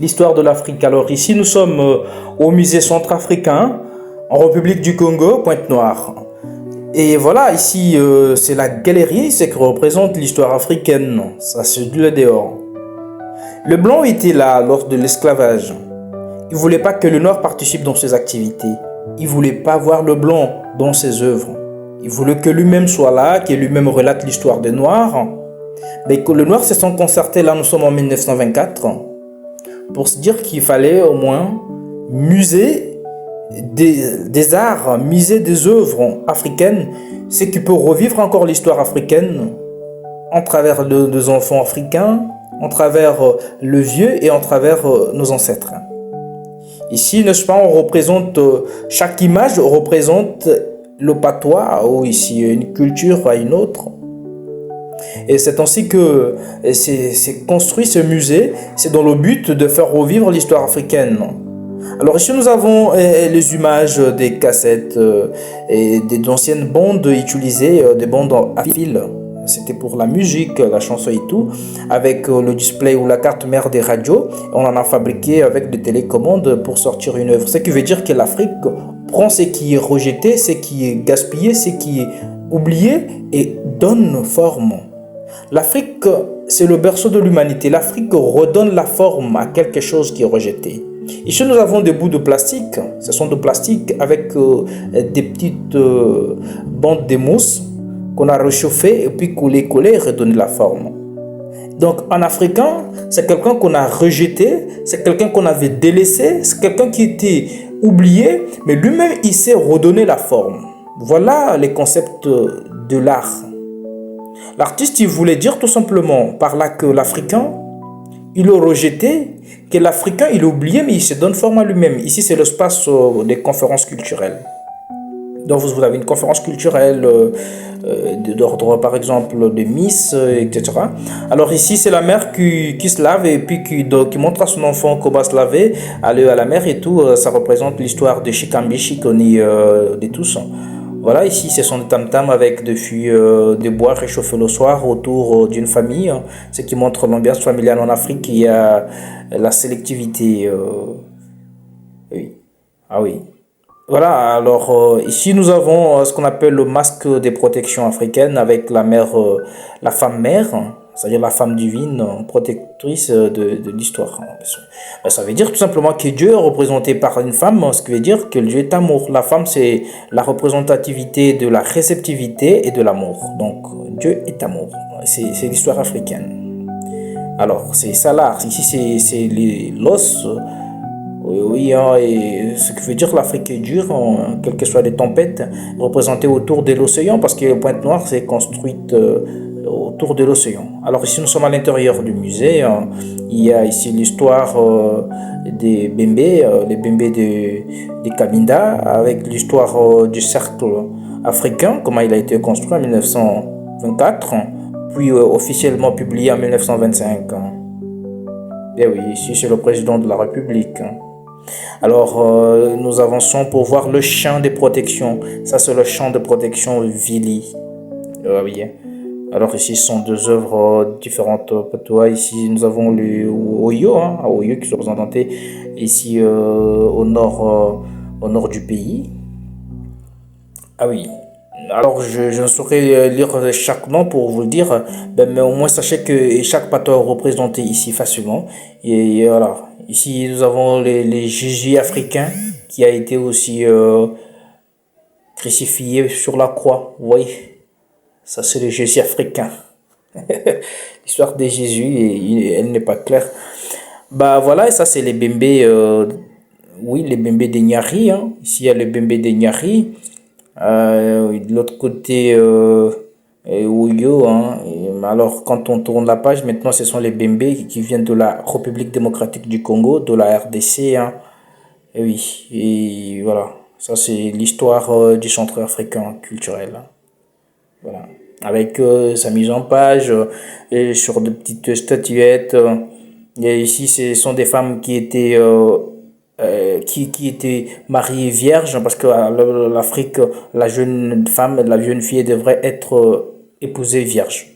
l'histoire de l'Afrique. Alors ici, nous sommes au musée centrafricain, en République du Congo, Pointe-Noire. Et voilà, ici, c'est la galerie, c'est qui représente l'histoire africaine. Ça se dit là dehors. Le blanc était là lors de l'esclavage. Il voulait pas que le noir participe dans ses activités. Il voulait pas voir le blanc dans ses œuvres. Il voulait que lui-même soit là, que lui-même relate l'histoire des noirs. Mais que le noir se sont concertés, là nous sommes en 1924, pour se dire qu'il fallait au moins muser des arts, muser des œuvres africaines, ce qui peut revivre encore l'histoire africaine en travers des enfants africains, en travers le vieux et en travers nos ancêtres. Ici, n'est-ce pas, on représente, chaque image représente le patois, ou ici une culture à une autre. Et c'est ainsi que c'est construit ce musée, c'est dans le but de faire revivre l'histoire africaine. Alors ici nous avons les images des cassettes et des anciennes bandes utilisées, des bandes à fil. C'était pour la musique, la chanson et tout, avec le display ou la carte mère des radios. On en a fabriqué avec des télécommandes pour sortir une œuvre. Ce qui veut dire que l'Afrique prend ce qui est rejeté, ce qui est gaspillé, ce qui est oublié et donne forme. L'Afrique, c'est le berceau de l'humanité. L'Afrique redonne la forme à quelque chose qui est rejeté. Ici, nous avons des bouts de plastique. Ce sont de plastique avec des petites bandes de mousse qu'on a réchauffées et puis collé et redonné la forme. Donc, en africain, c'est quelqu'un qu'on a rejeté, c'est quelqu'un qu'on avait délaissé, c'est quelqu'un qui était oublié, mais lui-même, il s'est redonné la forme. Voilà les concepts de l'art. L'artiste, il voulait dire tout simplement par là que l'Africain, il est rejeté, que l'Africain, il est oublié, mais il se donne forme à lui-même. Ici, c'est l'espace des conférences culturelles. Donc, vous avez une conférence culturelle d'ordre, par exemple, de Miss, etc. Alors ici, c'est la mère qui se lave et puis qui montre à son enfant comment va se laver, aller à la mer et tout. Ça représente l'histoire de Chikambi, Chikoni, de tous. Voilà, ici, ce sont des tam-tams avec des fûts de bois réchauffés le soir autour d'une famille, ce qui montre l'ambiance familiale en Afrique. Il y a la sélectivité. Oui. Ah oui. Voilà, alors ici, nous avons ce qu'on appelle le masque des protections africaines avec la mère, la femme mère, c'est-à-dire la femme divine, protectrice de l'histoire. Ça veut dire tout simplement que Dieu est représenté par une femme, ce qui veut dire que Dieu est amour. La femme, c'est la représentativité de la réceptivité et de l'amour. Donc, Dieu est amour. C'est l'histoire africaine. Alors, c'est ça l'art. Ici, c'est l'os. Oui, hein, et ce qui veut dire que l'Afrique est dure, quelles que soient les tempêtes, représentées autour de l'océan, parce que Pointe-Noire s'est construite autour de l'océan. Alors ici, nous sommes à l'intérieur du musée. Il y a ici l'histoire des Bembé, les Bembé des Cabinda, avec l'histoire du cercle africain, comment il a été construit en 1924, puis officiellement publié en 1925. Et oui, ici, c'est le président de la République. Alors, nous avançons pour voir le champ de protection. Ça, c'est le champ de protection Vili. Oui. Alors, ici, ce sont deux œuvres différentes. Ici, nous avons le Oyo, à Oyo, qui sont représentés ici au nord du pays. Ah oui. Alors, je ne saurais lire chaque nom pour vous le dire, mais au moins sachez que chaque patois est représenté ici facilement. Et voilà. Ici, nous avons les Jésus africains qui a été aussi crucifié sur la croix. Vous voyez, ça c'est le Jésus africain. L'histoire de Jésus, elle n'est pas claire. Bah voilà, et ça c'est les Bembé, oui, les Bembé des Nyari. Hein. Ici, il y a les Bembé des Nyari. De l'autre côté, Ouyo. Hein. Alors, quand on tourne la page, maintenant, ce sont les Bembé qui viennent de la République démocratique du Congo, de la RDC. Hein. Et oui, et voilà. Ça, c'est l'histoire du centre africain culturel. Hein. Voilà. Avec sa mise en page sur de petites statuettes. Et ici, ce sont des femmes qui étaient qui était mariée vierge, parce que l'Afrique, la jeune femme, la jeune fille devrait être épousée vierge.